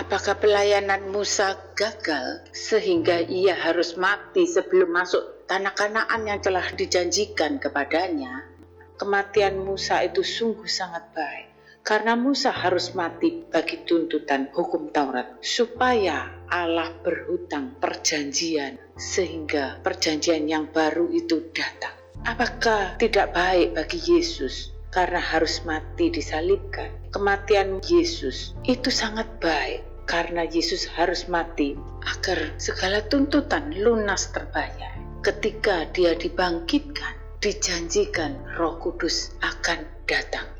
Apakah pelayanan Musa gagal sehingga ia harus mati sebelum masuk tanah Kanaan yang telah dijanjikan kepadanya? Kematian Musa itu sungguh sangat baik, karena Musa harus mati bagi tuntutan hukum Taurat, supaya Allah berhutang perjanjian, sehingga perjanjian yang baru itu datang. Apakah tidak baik bagi Yesus karena harus mati disalibkan? Kematian Yesus itu sangat baik, karena Yesus harus mati agar segala tuntutan lunas terbayar. Ketika dia dibangkitkan, dijanjikan Roh Kudus akan datang.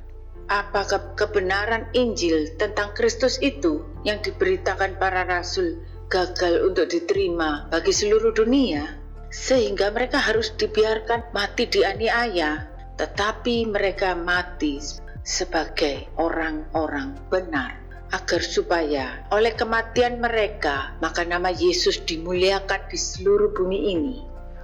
Apakah kebenaran Injil tentang Kristus itu yang diberitakan para rasul gagal untuk diterima bagi seluruh dunia, sehingga mereka harus dibiarkan mati dianiaya, tetapi mereka mati sebagai orang-orang benar, agar supaya oleh kematian mereka maka nama Yesus dimuliakan di seluruh bumi ini.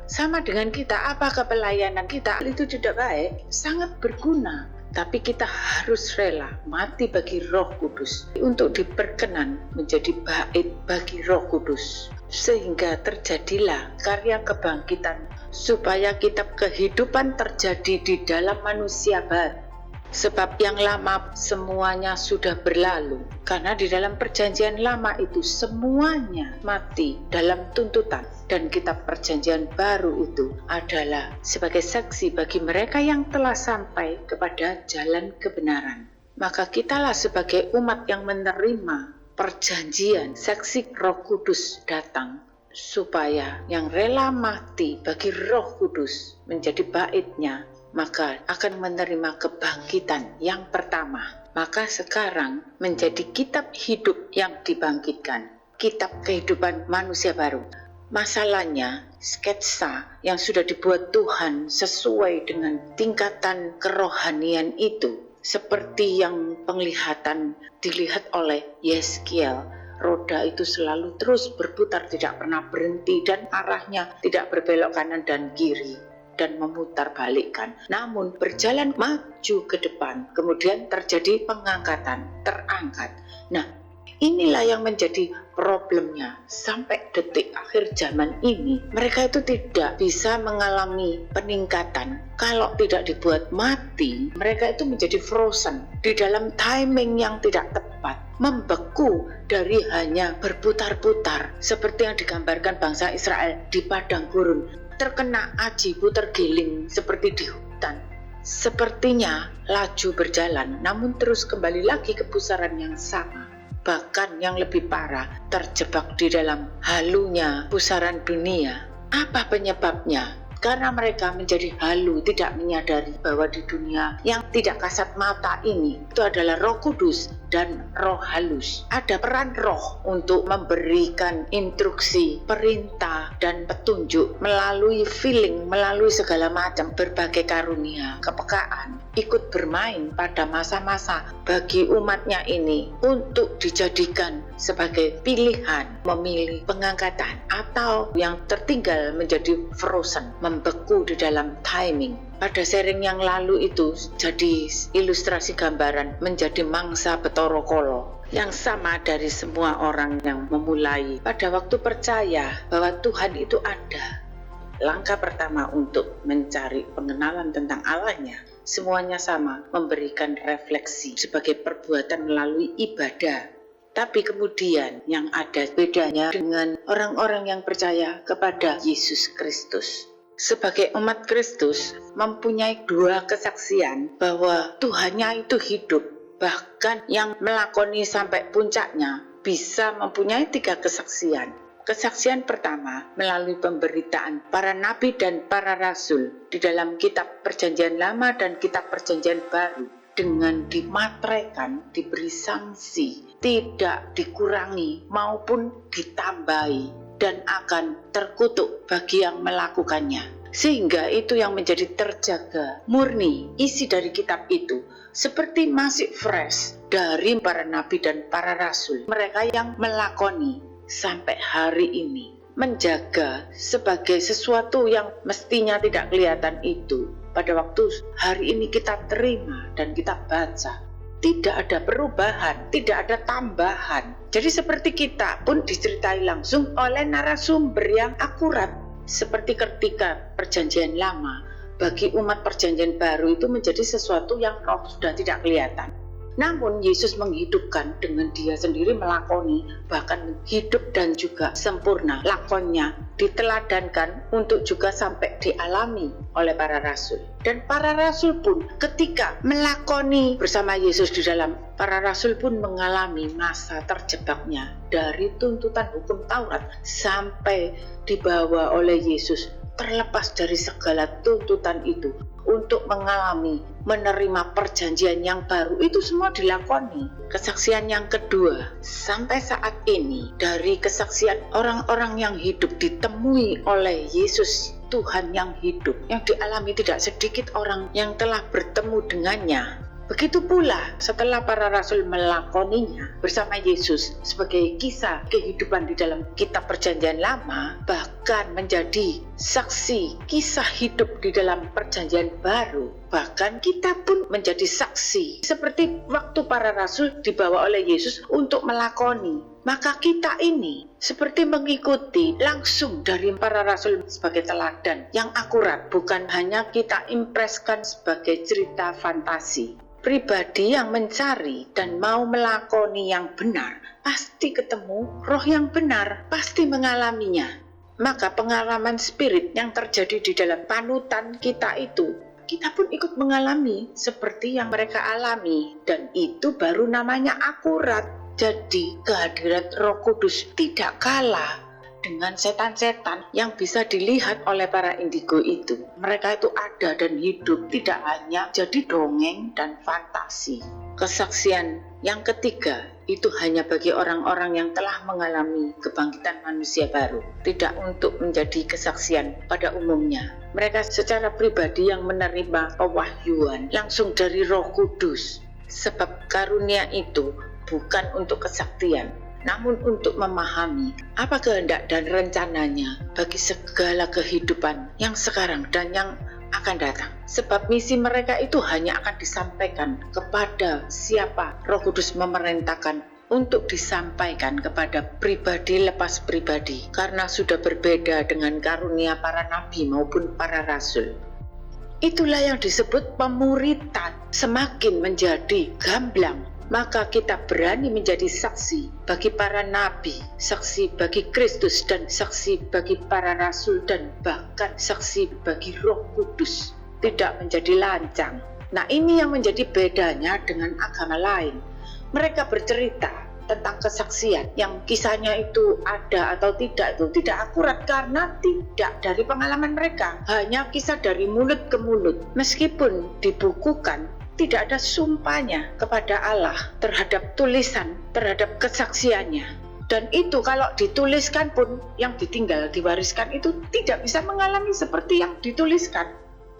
Sama dengan kita, apakah pelayanan kita itu tidak baik? Sangat berguna, tapi kita harus rela mati bagi Roh Kudus untuk diperkenan menjadi bait bagi Roh Kudus, sehingga terjadilah karya kebangkitan, supaya kitab kehidupan terjadi di dalam manusia baru. Sebab yang lama semuanya sudah berlalu, karena di dalam perjanjian lama itu semuanya mati dalam tuntutan, dan kitab perjanjian baru itu adalah sebagai saksi bagi mereka yang telah sampai kepada jalan kebenaran. Maka kitalah sebagai umat yang menerima perjanjian, saksi Roh Kudus datang, supaya yang rela mati bagi Roh Kudus menjadi baitnya, maka akan menerima kebangkitan yang pertama. Maka sekarang menjadi kitab hidup yang dibangkitkan, kitab kehidupan manusia baru. Masalahnya, sketsa yang sudah dibuat Tuhan sesuai dengan tingkatan kerohanian itu, seperti yang penglihatan dilihat oleh Yeskiel. Roda itu selalu terus berputar, tidak pernah berhenti, dan arahnya tidak berbelok kanan dan kiri dan memutar balikkan, namun berjalan maju ke depan. Kemudian terjadi pengangkatan, terangkat. Nah, inilah yang menjadi problemnya sampai detik akhir zaman ini. Mereka itu tidak bisa mengalami peningkatan kalau tidak dibuat mati. Mereka itu menjadi frozen di dalam timing yang tidak tepat, membeku dari hanya berputar-putar seperti yang digambarkan bangsa Israel di padang gurun, terkena ajibu, tergiling seperti di hutan. Sepertinya laju berjalan, namun terus kembali lagi ke pusaran yang sama. Bahkan yang lebih parah, terjebak di dalam halunya pusaran dunia. Apa penyebabnya? Karena mereka menjadi halu, tidak menyadari bahwa di dunia yang tidak kasat mata ini, itu adalah Roh Kudus dan roh halus. Ada peran roh untuk memberikan instruksi, perintah, dan petunjuk melalui feeling, melalui segala macam berbagai karunia, kepekaan, ikut bermain pada masa-masa bagi umatnya ini untuk dijadikan sebagai pilihan, memilih pengangkatan, atau yang tertinggal menjadi frozen, membeku di dalam timing. Pada sharing yang lalu itu jadi ilustrasi gambaran menjadi mangsa Betara Kala yang sama dari semua orang yang memulai pada waktu percaya bahwa Tuhan itu ada. Langkah pertama untuk mencari pengenalan tentang Allahnya, semuanya sama, memberikan refleksi sebagai perbuatan melalui ibadah. Tapi kemudian yang ada bedanya dengan orang-orang yang percaya kepada Yesus Kristus. Sebagai umat Kristus mempunyai dua kesaksian bahwa Tuhannya itu hidup. Bahkan yang melakoni sampai puncaknya bisa mempunyai tiga kesaksian. Kesaksian pertama melalui pemberitaan para nabi dan para rasul di dalam kitab perjanjian lama dan kitab perjanjian baru, dengan dimateraikan, diberi sanksi, tidak dikurangi maupun ditambahi, dan akan terkutuk bagi yang melakukannya. Sehingga itu yang menjadi terjaga murni isi dari kitab itu, seperti masih fresh dari para nabi dan para rasul, mereka yang melakoni sampai hari ini, menjaga sebagai sesuatu yang mestinya tidak kelihatan itu. Pada waktu hari ini kita terima dan kita baca, Tidak ada perubahan, tidak ada tambahan. Jadi seperti kita pun diceritai langsung oleh narasumber yang akurat. Seperti ketika perjanjian lama, bagi umat perjanjian baru itu menjadi sesuatu yang roh sudah tidak kelihatan. Namun Yesus menghidupkan dengan dia sendiri melakoni, bahkan hidup dan juga sempurna lakonnya diteladankan untuk juga sampai dialami oleh para rasul. Dan para rasul pun ketika melakoni bersama Yesus di dalam, para rasul pun mengalami masa terjebaknya dari tuntutan hukum Taurat sampai dibawa oleh Yesus terlepas dari segala tuntutan itu untuk mengalami, menerima perjanjian yang baru. Itu semua dilakoni. Kesaksian yang kedua, sampai saat ini dari kesaksian orang-orang yang hidup ditemui oleh Yesus Tuhan yang hidup, yang dialami tidak sedikit orang yang telah bertemu dengannya. Begitu pula setelah para rasul melakoninya bersama Yesus sebagai kisah kehidupan di dalam kitab perjanjian lama, bahkan menjadi saksi kisah hidup di dalam perjanjian baru. Bahkan kita pun menjadi saksi seperti waktu para rasul dibawa oleh Yesus untuk melakoni. Maka kita ini seperti mengikuti langsung dari para rasul sebagai teladan yang akurat, bukan hanya kita impreskan sebagai cerita fantasi. Pribadi yang mencari dan mau melakoni yang benar pasti ketemu roh yang benar, pasti mengalaminya. Maka pengalaman spirit yang terjadi di dalam panutan kita itu, kita pun ikut mengalami seperti yang mereka alami, dan itu baru namanya akurat. Jadi kehadiran Roh Kudus tidak kalah dengan setan-setan yang bisa dilihat oleh para indigo itu. Mereka itu ada dan hidup, tidak hanya jadi dongeng dan fantasi. Kesaksian yang ketiga itu hanya bagi orang-orang yang telah mengalami kebangkitan manusia baru, tidak untuk menjadi kesaksian pada umumnya. Mereka secara pribadi yang menerima pewahyuan langsung dari Roh Kudus, sebab karunia itu bukan untuk kesaktian, namun untuk memahami apa kehendak dan rencananya bagi segala kehidupan yang sekarang dan yang akan datang. Sebab misi mereka itu hanya akan disampaikan kepada siapa Roh Kudus memerintahkan untuk disampaikan kepada pribadi lepas pribadi, karena sudah berbeda dengan karunia para nabi maupun para rasul. Itulah yang disebut pemuritan. Semakin menjadi gamblang, maka kita berani menjadi saksi bagi para nabi, saksi bagi Kristus, dan saksi bagi para rasul, dan bahkan saksi bagi Roh Kudus. Tidak menjadi lancang. Nah, ini yang menjadi bedanya dengan agama lain. Mereka bercerita tentang kesaksian yang kisahnya itu ada atau tidak, itu tidak akurat karena tidak dari pengalaman mereka, hanya kisah dari mulut ke mulut. Meskipun dibukukan, tidak ada sumpahnya kepada Allah terhadap tulisan, terhadap kesaksiannya. Dan itu kalau dituliskan pun, yang ditinggal diwariskan itu tidak bisa mengalami seperti yang dituliskan.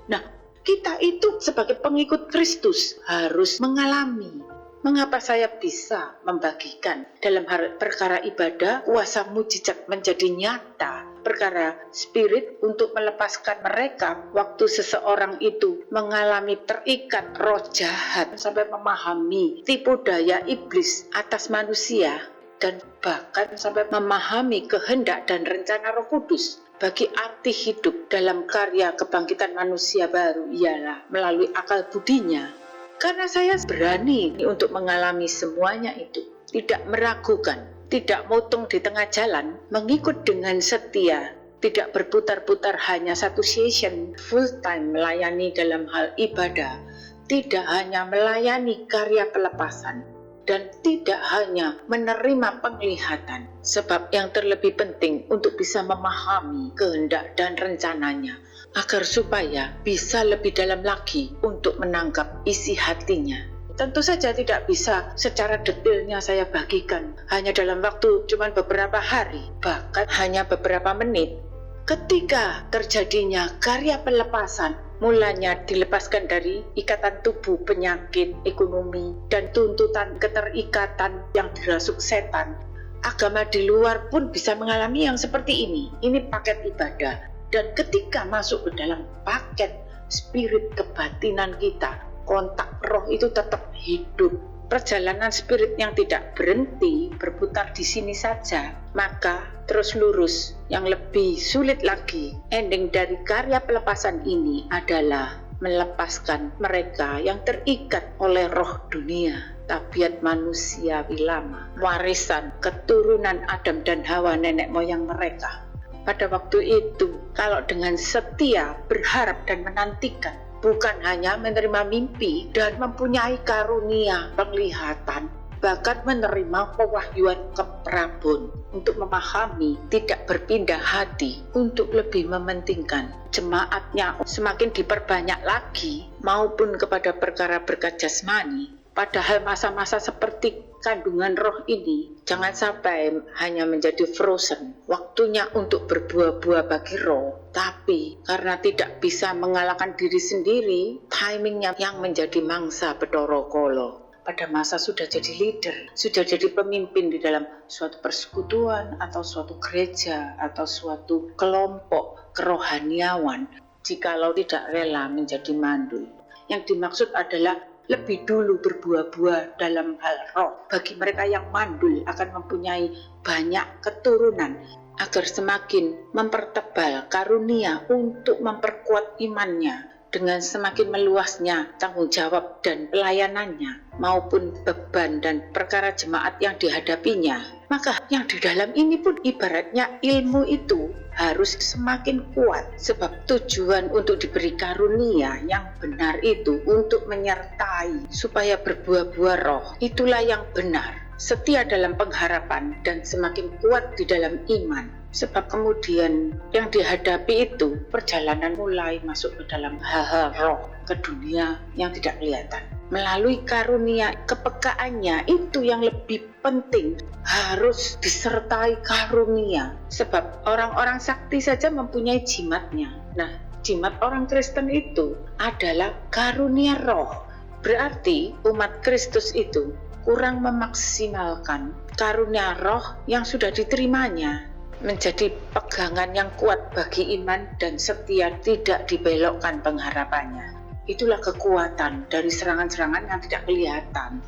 Nah, kita itu sebagai pengikut Kristus harus mengalami. Mengapa saya bisa membagikan dalam hal perkara ibadah, kuasa mujizat menjadi nyata, perkara spirit untuk melepaskan mereka waktu seseorang itu mengalami terikat roh jahat sampai memahami tipu daya iblis atas manusia, dan bahkan sampai memahami kehendak dan rencana Roh Kudus bagi arti hidup dalam karya kebangkitan manusia baru ialah melalui akal budinya. Karena saya berani untuk mengalami semuanya itu, tidak meragukan, tidak motong di tengah jalan, mengikut dengan setia, tidak berputar-putar hanya satu session, full time melayani dalam hal ibadah, tidak hanya melayani karya pelepasan, dan tidak hanya menerima penglihatan, sebab yang terlebih penting untuk bisa memahami kehendak dan rencananya, agar supaya bisa lebih dalam lagi untuk menangkap isi hatinya. Tentu saja tidak bisa secara detailnya saya bagikan hanya dalam waktu cuma beberapa hari, bahkan hanya beberapa menit. Ketika terjadinya karya pelepasan, mulanya dilepaskan dari ikatan tubuh, penyakit, ekonomi, dan tuntutan keterikatan yang dirasuk setan. Agama di luar pun bisa mengalami yang seperti ini. Ini paket ibadah. Dan ketika masuk ke dalam paket spirit kebatinan kita, kontak roh itu tetap hidup. Perjalanan spirit yang tidak berhenti berputar di sini saja, maka terus lurus. Yang lebih sulit lagi, ending dari karya pelepasan ini adalah melepaskan mereka yang terikat oleh roh dunia, tabiat manusia lama, warisan keturunan Adam dan Hawa nenek moyang mereka. Pada waktu itu, kalau dengan setia berharap dan menantikan, bukan hanya menerima mimpi dan mempunyai karunia penglihatan, bahkan menerima pewahyuan keprabun untuk memahami, tidak berpindah hati untuk lebih mementingkan jemaatnya semakin diperbanyak lagi maupun kepada perkara berkat jasmani. Padahal masa-masa seperti kandungan roh ini jangan sampai hanya menjadi frozen, waktunya untuk berbuah-buah bagi roh, tapi karena tidak bisa mengalahkan diri sendiri, timingnya yang menjadi mangsa Bathara Kala. Pada masa sudah jadi leader, sudah jadi pemimpin di dalam suatu persekutuan atau suatu gereja atau suatu kelompok kerohaniawan, jikalau tidak rela menjadi mandul. Yang dimaksud adalah lebih dulu berbuah-buah dalam hal roh. Bagi mereka yang mandul akan mempunyai banyak keturunan agar semakin mempertebal karunia untuk memperkuat imannya dengan semakin meluasnya tanggung jawab dan pelayanannya maupun beban dan perkara jemaat yang dihadapinya. Maka yang di dalam ini pun ibaratnya ilmu itu harus semakin kuat, sebab tujuan untuk diberi karunia yang benar itu untuk menyertai supaya berbuah-buah roh. Itulah yang benar, setia dalam pengharapan dan semakin kuat di dalam iman. Sebab kemudian yang dihadapi itu perjalanan mulai masuk ke dalam hal-hal roh, ke dunia yang tidak kelihatan. Melalui karunia kepekaannya itu yang lebih penting, harus disertai karunia. Sebab orang-orang sakti saja mempunyai jimatnya. Nah, jimat orang Kristen itu adalah karunia roh. Berarti umat Kristus itu kurang memaksimalkan karunia roh yang sudah diterimanya menjadi pegangan yang kuat bagi iman dan setia, tidak dibelokkan pengharapannya. Itulah kekuatan dari serangan-serangan yang tidak kelihatan,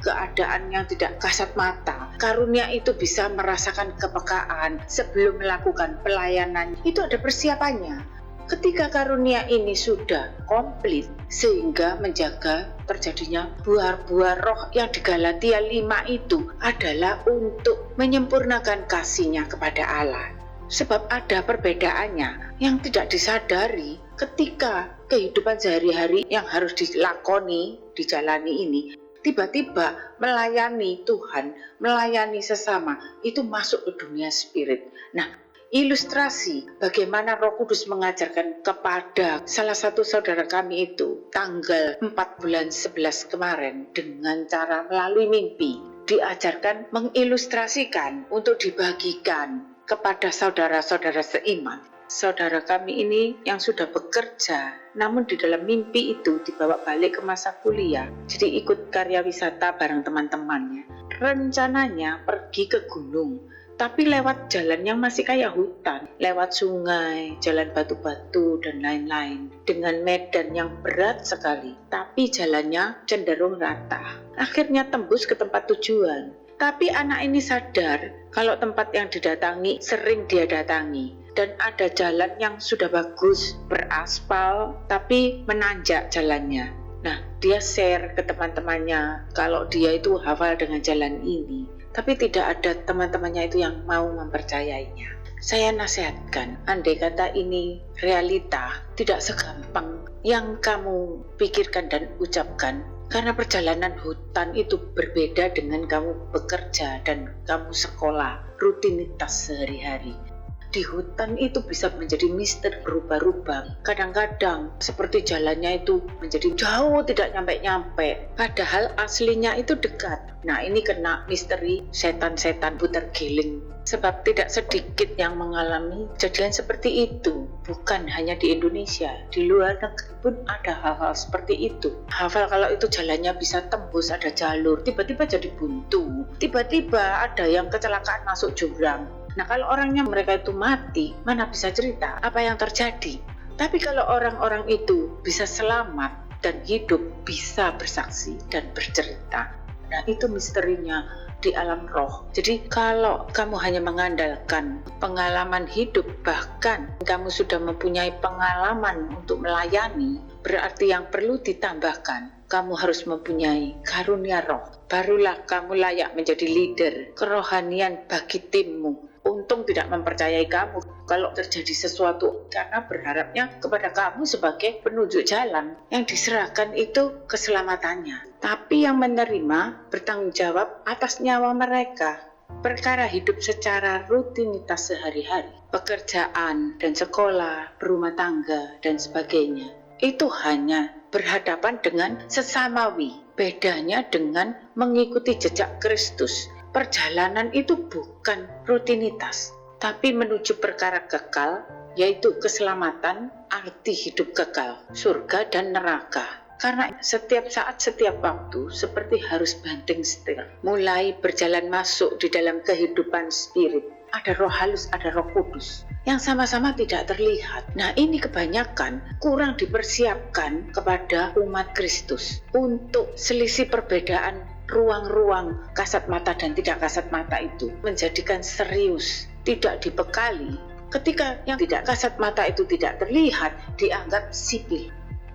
keadaan yang tidak kasat mata. Karunia itu bisa merasakan kepekaan sebelum melakukan pelayanan. Itu ada persiapannya. Ketika karunia ini sudah komplit, sehingga menjaga terjadinya buah-buah roh yang di Galatia 5 itu adalah untuk menyempurnakan kasihnya kepada Allah. Sebab ada perbedaannya yang tidak disadari ketika kehidupan sehari-hari yang harus dilakoni, dijalani ini, tiba-tiba melayani Tuhan, melayani sesama, itu masuk ke dunia spirit. Nah, ilustrasi bagaimana Roh Kudus mengajarkan kepada salah satu saudara kami itu tanggal 4 bulan 11 kemarin dengan cara melalui mimpi, diajarkan mengilustrasikan untuk dibagikan kepada saudara-saudara seiman. Saudara kami ini yang sudah bekerja, namun di dalam mimpi itu dibawa balik ke masa kuliah, jadi ikut karya wisata bareng teman-temannya. Rencananya pergi ke gunung, tapi lewat jalan yang masih kayak hutan, lewat sungai, jalan batu-batu dan lain-lain, dengan medan yang berat sekali, tapi jalannya cenderung rata. Akhirnya tembus ke tempat tujuan. Tapi anak ini sadar kalau tempat yang didatangi sering dia datangi, dan ada jalan yang sudah bagus, beraspal, tapi menanjak jalannya. Nah, dia share ke teman-temannya kalau dia itu hafal dengan jalan ini. Tapi tidak ada teman-temannya itu yang mau mempercayainya. Saya nasihatkan, andai kata ini realita, tidak segampang yang kamu pikirkan dan ucapkan. Karena perjalanan hutan itu berbeda dengan kamu bekerja dan kamu sekolah, rutinitas sehari-hari. Di hutan itu bisa menjadi misteri, berubah-ubah. Kadang-kadang seperti jalannya itu menjadi jauh, tidak nyampe-nyampe. Padahal aslinya itu dekat. Nah, ini kena misteri setan-setan putar giling. Sebab tidak sedikit yang mengalami kejadian seperti itu. Bukan hanya di Indonesia, di luar negeri pun ada hal-hal seperti itu. Hafal kalau itu jalannya bisa tembus, ada jalur, tiba-tiba jadi buntu. Tiba-tiba ada yang kecelakaan masuk jurang. Nah, kalau orangnya mereka itu mati, mana bisa cerita apa yang terjadi. Tapi kalau orang-orang itu bisa selamat, dan hidup bisa bersaksi dan bercerita. Nah, itu misterinya di alam roh. Jadi kalau kamu hanya mengandalkan pengalaman hidup, bahkan kamu sudah mempunyai pengalaman untuk melayani, berarti yang perlu ditambahkan, kamu harus mempunyai karunia roh. Barulah kamu layak menjadi leader kerohanian bagi timmu. Untung tidak mempercayai kamu kalau terjadi sesuatu, karena berharapnya kepada kamu sebagai penunjuk jalan. Yang diserahkan itu keselamatannya, tapi yang menerima bertanggung jawab atas nyawa mereka. Perkara hidup secara rutinitas sehari-hari, pekerjaan dan sekolah, berumah tangga dan sebagainya, itu hanya berhadapan dengan sesamawi. Bedanya dengan mengikuti jejak Kristus, perjalanan itu bukan rutinitas, tapi menuju perkara kekal, yaitu keselamatan, arti hidup kekal, surga dan neraka. Karena setiap saat, setiap waktu seperti harus banting setir, mulai berjalan masuk di dalam kehidupan spirit. Ada roh halus, ada roh kudus yang sama-sama tidak terlihat. Nah, ini kebanyakan kurang dipersiapkan kepada umat Kristus untuk selisih perbedaan ruang-ruang kasat mata dan tidak kasat mata itu menjadikan serius, tidak dibekali. Ketika yang tidak kasat mata itu tidak terlihat, dianggap sipil.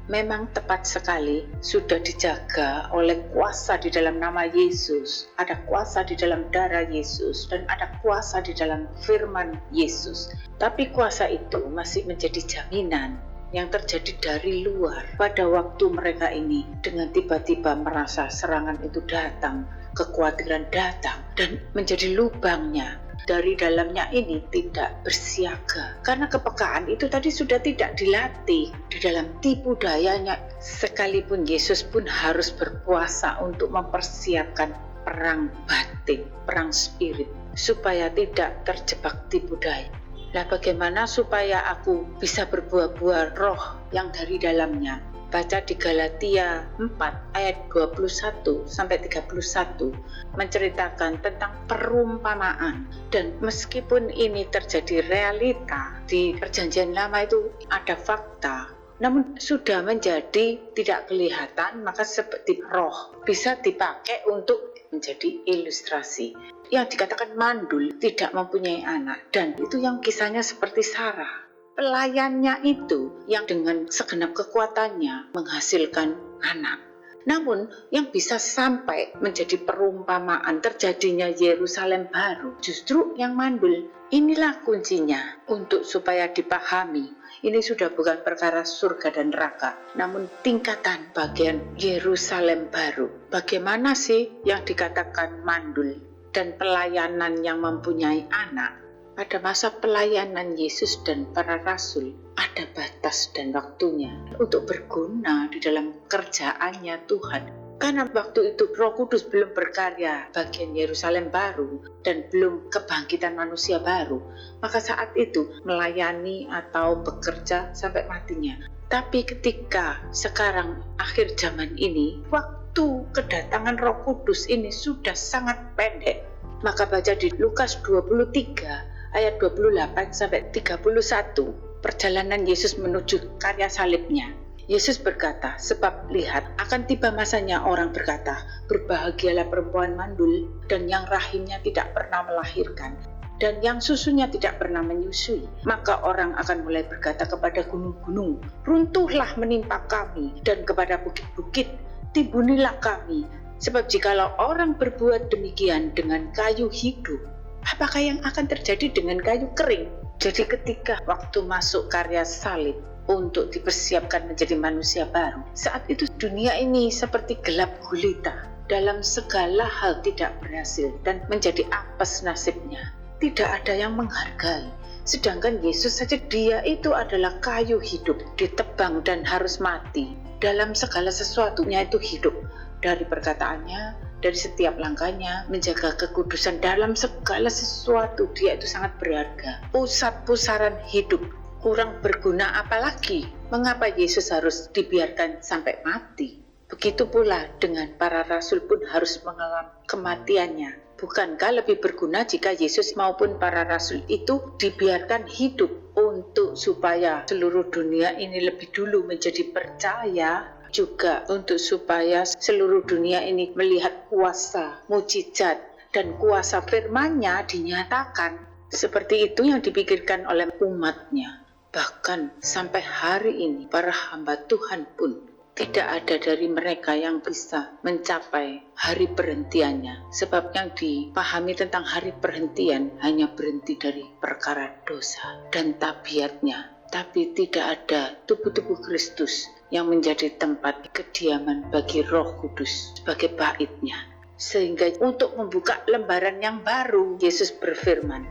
Memang tepat sekali, sudah dijaga oleh kuasa di dalam nama Yesus, ada kuasa di dalam darah Yesus, dan ada kuasa di dalam firman Yesus. Tapi kuasa itu masih menjadi jaminan yang terjadi dari luar pada waktu mereka ini dengan tiba-tiba merasa serangan itu datang, kekhawatiran datang, dan menjadi lubangnya. Dari dalamnya ini tidak bersiaga, karena kepekaan itu tadi sudah tidak dilatih di dalam tipu dayanya. Sekalipun Yesus pun harus berpuasa untuk mempersiapkan perang batin, perang spirit, supaya tidak terjebak tipu daya. Nah, bagaimana supaya aku bisa berbuah-buah roh yang dari dalamnya? Baca di Galatia 4 ayat 21 sampai 31 menceritakan tentang perumpamaan. Dan meskipun ini terjadi realita di Perjanjian Lama, itu ada fakta, namun sudah menjadi tidak kelihatan, maka seperti roh bisa dipakai untuk menjadi ilustrasi. Yang dikatakan mandul tidak mempunyai anak, dan itu yang kisahnya seperti Sarah. Pelayannya itu yang dengan segenap kekuatannya menghasilkan anak. Namun yang bisa sampai menjadi perumpamaan terjadinya Yerusalem baru justru yang mandul. Inilah kuncinya untuk supaya dipahami. Ini sudah bukan perkara surga dan neraka, namun tingkatan bagian Yerusalem baru. Bagaimana sih yang dikatakan mandul dan pelayanan yang mempunyai anak? Pada masa pelayanan Yesus dan para rasul, ada batas dan waktunya untuk berguna di dalam kerjaannya Tuhan. Karena waktu itu Roh Kudus belum berkarya bagian Yerusalem baru dan belum kebangkitan manusia baru, maka saat itu melayani atau bekerja sampai matinya. Tapi ketika sekarang akhir zaman ini, waktu kedatangan Roh Kudus ini sudah sangat pendek. Maka baca di Lukas 23 ayat 28 sampai 31, perjalanan Yesus menuju karya salibnya. Yesus berkata, sebab lihat akan tiba masanya orang berkata, berbahagialah perempuan mandul dan yang rahimnya tidak pernah melahirkan, dan yang susunya tidak pernah menyusui. Maka orang akan mulai berkata kepada gunung-gunung, runtuhlah menimpa kami, dan kepada bukit-bukit, timbunilah kami. Sebab jikalau orang berbuat demikian dengan kayu hidup, apakah yang akan terjadi dengan kayu kering? Jadi ketika waktu masuk karya salib untuk dipersiapkan menjadi manusia baru, saat itu dunia ini seperti gelap gulita, dalam segala hal tidak berhasil dan menjadi apes nasibnya. Tidak ada yang menghargai. Sedangkan Yesus saja, dia itu adalah kayu hidup, ditebang dan harus mati. Dalam segala sesuatunya itu hidup. Dari perkataannya, dari setiap langkahnya, menjaga kekudusan dalam segala sesuatu, dia itu sangat berharga. Pusat-pusaran hidup, kurang berguna apalagi. Mengapa Yesus harus dibiarkan sampai mati? Begitu pula dengan para rasul pun harus mengalami kematiannya. Bukankah lebih berguna jika Yesus maupun para rasul itu dibiarkan hidup untuk supaya seluruh dunia ini lebih dulu menjadi percaya juga untuk supaya seluruh dunia ini melihat kuasa, mujizat, dan kuasa firman-Nya dinyatakan. Seperti itu yang dipikirkan oleh umat-Nya. Bahkan sampai hari ini para hamba Tuhan pun tidak ada dari mereka yang bisa mencapai hari perhentiannya. Sebab yang dipahami tentang hari perhentian hanya berhenti dari perkara dosa dan tabiatnya. Tapi tidak ada tubuh-tubuh Kristus yang menjadi tempat kediaman bagi Roh Kudus sebagai baitnya. Sehingga untuk membuka lembaran yang baru, Yesus berfirman.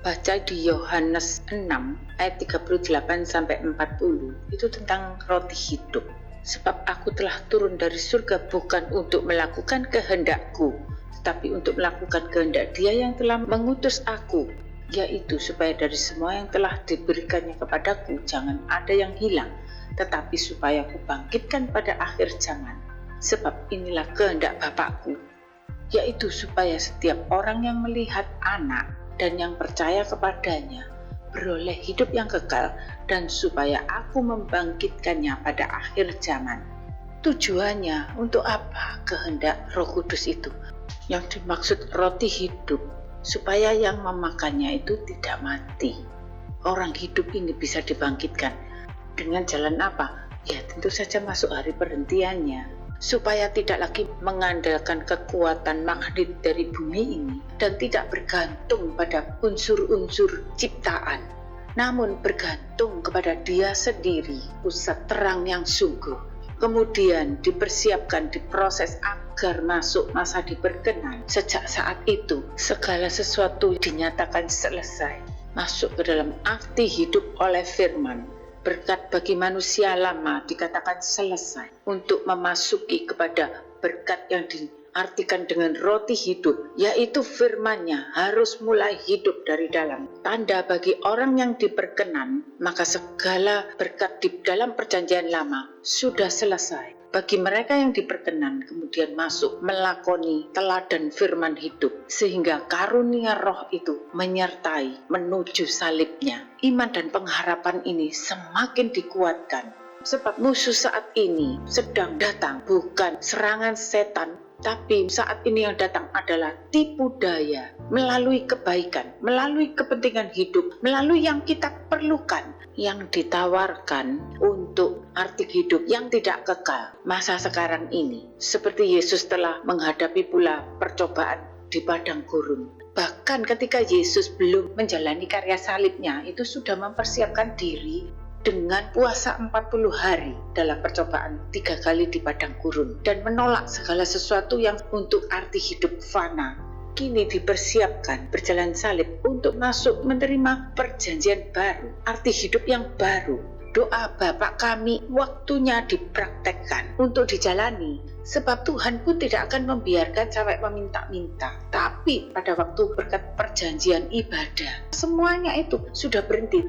Baca di Yohanes 6 ayat 38-40 itu tentang roti hidup. Sebab aku telah turun dari surga bukan untuk melakukan kehendakku, tetapi untuk melakukan kehendak Dia yang telah mengutus aku, yaitu supaya dari semua yang telah diberikannya kepadaku jangan ada yang hilang, tetapi supaya aku bangkitkan pada akhir zaman. Sebab inilah kehendak Bapakku, yaitu supaya setiap orang yang melihat Anak dan yang percaya kepadanya beroleh hidup yang kekal, dan supaya aku membangkitkannya pada akhir zaman. Tujuannya untuk apa kehendak Roh Kudus itu? Yang dimaksud roti hidup, supaya yang memakannya itu tidak mati. Orang hidup ini bisa dibangkitkan. Dengan jalan apa? Ya tentu saja masuk hari perhentiannya. Supaya tidak lagi mengandalkan kekuatan magnet dari bumi ini dan tidak bergantung pada unsur-unsur ciptaan, namun bergantung kepada Dia sendiri, pusat terang yang sungguh. Kemudian dipersiapkan, diproses agar masuk masa diperkenan. Sejak saat itu, segala sesuatu dinyatakan selesai, masuk ke dalam arti hidup oleh firman. Berkat bagi manusia lama dikatakan selesai untuk memasuki kepada berkat yang diartikan dengan roti hidup, yaitu firman-Nya harus mulai hidup dari dalam. Tanda bagi orang yang diperkenan, maka segala berkat di dalam perjanjian lama sudah selesai. Bagi mereka yang diperkenan kemudian masuk melakoni teladan firman hidup, sehingga karunia roh itu menyertai menuju salibnya. Iman dan pengharapan ini semakin dikuatkan. Sebab musuh saat ini sedang datang bukan serangan setan, tapi saat ini yang datang adalah tipu daya melalui kebaikan, melalui kepentingan hidup, melalui yang kita perlukan, yang ditawarkan untuk arti hidup yang tidak kekal masa sekarang ini. Seperti Yesus telah menghadapi pula percobaan di padang gurun. Bahkan ketika Yesus belum menjalani karya salibnya, itu sudah mempersiapkan diri dengan puasa 40 hari dalam percobaan 3 kali di padang gurun dan menolak segala sesuatu yang untuk arti hidup fana. Kini dipersiapkan berjalan salib untuk masuk menerima perjanjian baru, arti hidup yang baru. Doa Bapa kami waktunya dipraktekkan untuk dijalani. Sebab Tuhan pun tidak akan membiarkan sampai meminta-minta. Tapi pada waktu berkat perjanjian ibadah, semuanya itu sudah berhenti.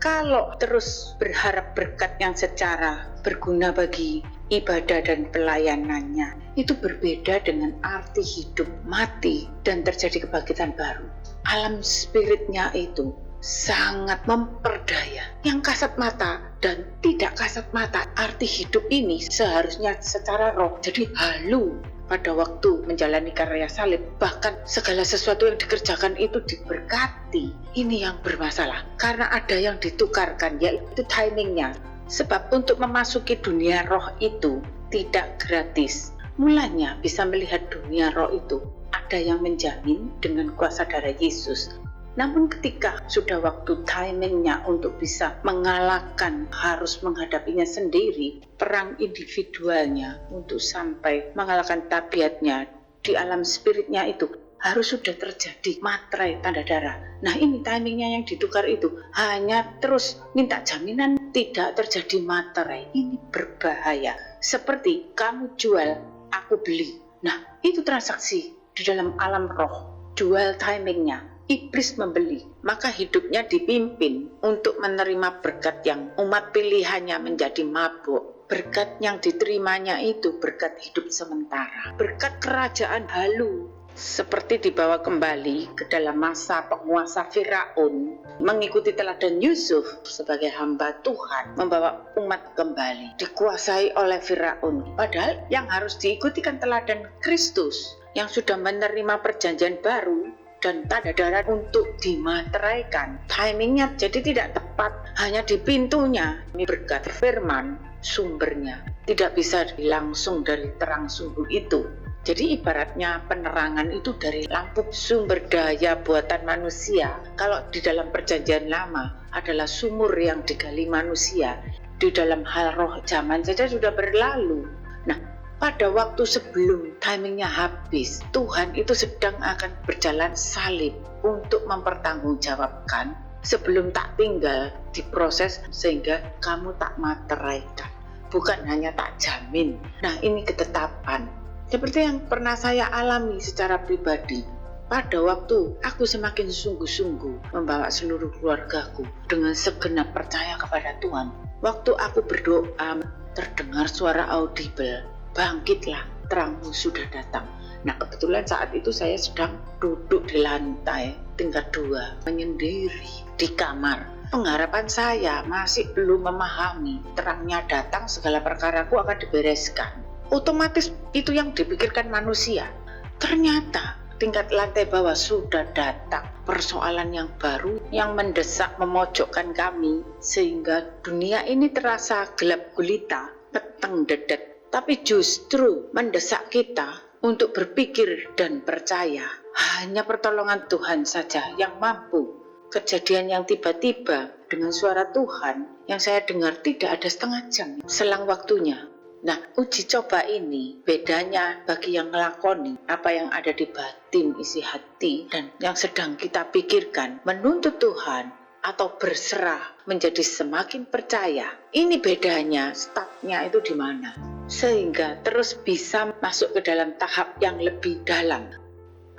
Kalau terus berharap berkat yang secara berguna bagi ibadah dan pelayanannya, itu berbeda dengan arti hidup mati dan terjadi kebangkitan baru. Alam spiritnya itu sangat memperdaya. Yang kasat mata dan tidak kasat mata, arti hidup ini seharusnya secara roh jadi halu pada waktu menjalani karya salib. Bahkan segala sesuatu yang dikerjakan itu diberkati. Ini yang bermasalah karena ada yang ditukarkan, yaitu timingnya. Sebab untuk memasuki dunia roh itu tidak gratis. Mulanya bisa melihat dunia roh itu ada yang menjamin dengan kuasa darah Yesus. Namun ketika sudah waktu timingnya untuk bisa mengalahkan, harus menghadapinya sendiri, perang individualnya untuk sampai mengalahkan tabiatnya di alam spiritnya itu harus sudah terjadi materai tanda darah. Nah ini timingnya yang ditukar itu, hanya terus minta jaminan tidak terjadi materai. Ini berbahaya. Seperti kamu jual, aku beli. Nah itu transaksi di dalam alam roh, dual timingnya. Iblis membeli, maka hidupnya dipimpin untuk menerima berkat yang umat pilihannya menjadi mabuk. Berkat yang diterimanya itu berkat hidup sementara, berkat kerajaan halu, seperti dibawa kembali ke dalam masa penguasa Firaun, mengikuti teladan Yusuf sebagai hamba Tuhan, membawa umat kembali dikuasai oleh Firaun. Padahal yang harus diikuti kan teladan Kristus yang sudah menerima perjanjian baru dan tanda darah untuk dimateraikan. Timingnya jadi tidak tepat, hanya di pintunya. Ini berkat firman, sumbernya tidak bisa langsung dari terang sumber itu. Jadi ibaratnya penerangan itu dari lampu sumber daya buatan manusia. Kalau di dalam perjanjian lama adalah sumur yang digali manusia, di dalam hal roh zaman saja sudah berlalu. Nah, pada waktu sebelum timingnya habis, Tuhan itu sedang akan berjalan salib untuk mempertanggungjawabkan sebelum tak tinggal diproses sehingga kamu tak materaikan. Bukan hanya tak jamin. Nah, ini ketetapan. Seperti yang pernah saya alami secara pribadi, pada waktu aku semakin sungguh-sungguh membawa seluruh keluargaku dengan segenap percaya kepada Tuhan. Waktu aku berdoa, terdengar suara audible, bangkitlah, terangmu sudah datang. Nah, kebetulan saat itu saya sedang duduk di lantai tingkat 2, menyendiri di kamar. Pengharapan saya masih belum memahami terangnya datang, segala perkaraku akan dibereskan. Otomatis itu yang dipikirkan manusia. Ternyata tingkat lantai bawah sudah datang persoalan yang baru yang mendesak memojokkan kami sehingga dunia ini terasa gelap gulita, peteng dedet. Tapi justru mendesak kita untuk berpikir dan percaya. Hanya pertolongan Tuhan saja yang mampu. Kejadian yang tiba-tiba dengan suara Tuhan yang saya dengar tidak ada setengah jam selang waktunya. Nah, uji coba ini bedanya bagi yang ngelakoni apa yang ada di batin isi hati dan yang sedang kita pikirkan, menuntut Tuhan atau berserah menjadi semakin percaya. Ini bedanya, startnya itu di mana? Sehingga terus bisa masuk ke dalam tahap yang lebih dalam.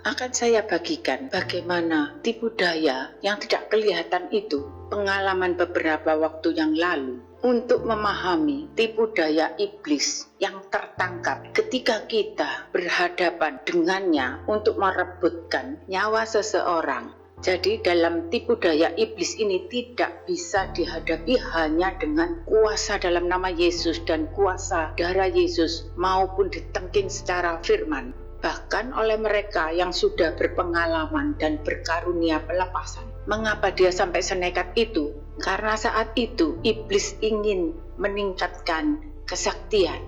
Akan saya bagikan bagaimana tipu daya yang tidak kelihatan itu, pengalaman beberapa waktu yang lalu, untuk memahami tipu daya iblis yang tertangkap ketika kita berhadapan dengannya untuk merebutkan nyawa seseorang. Jadi dalam tipu daya iblis ini tidak bisa dihadapi hanya dengan kuasa dalam nama Yesus dan kuasa darah Yesus maupun ditengking secara firman. Bahkan oleh mereka yang sudah berpengalaman dan berkarunia pelepasan. Mengapa dia sampai senekat itu? Karena saat itu iblis ingin meningkatkan kesaktian.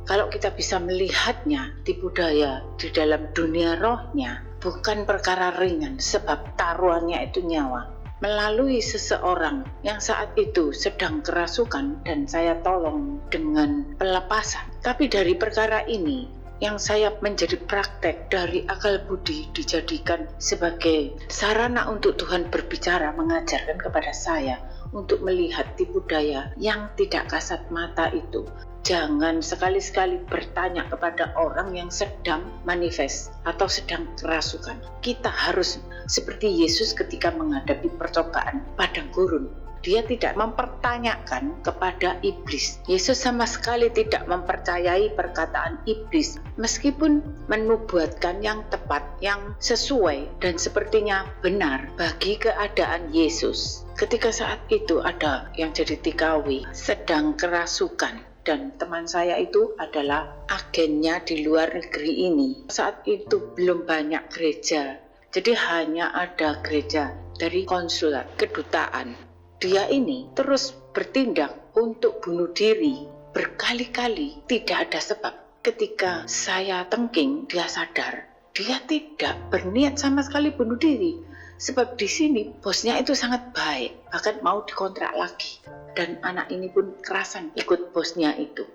Kalau kita bisa melihatnya, tipu daya di dalam dunia rohnya bukan perkara ringan sebab taruhannya itu nyawa. Melalui seseorang yang saat itu sedang kerasukan dan saya tolong dengan pelepasan. Tapi dari perkara ini, yang saya menjadi praktek dari akal budi dijadikan sebagai sarana untuk Tuhan berbicara, mengajarkan kepada saya untuk melihat tipu daya yang tidak kasat mata itu. Jangan sekali-sekali bertanya kepada orang yang sedang manifest atau sedang kerasukan. Kita harus seperti Yesus ketika menghadapi percobaan padang gurun. Dia tidak mempertanyakan kepada iblis. Yesus sama sekali tidak mempercayai perkataan iblis, meskipun menubuatkan yang tepat, yang sesuai dan sepertinya benar bagi keadaan Yesus. Ketika saat itu ada yang jadi tikawi, sedang kerasukan, dan teman saya itu adalah agennya di luar negeri ini. Saat itu belum banyak gereja, jadi hanya ada gereja dari konsulat, kedutaan. Dia ini terus bertindak untuk bunuh diri berkali-kali, tidak ada sebab. Ketika saya tengking, dia sadar dia tidak berniat sama sekali bunuh diri, sebab di sini bosnya itu sangat baik, bahkan mau dikontrak lagi, dan anak ini pun kerasan ikut bosnya itu.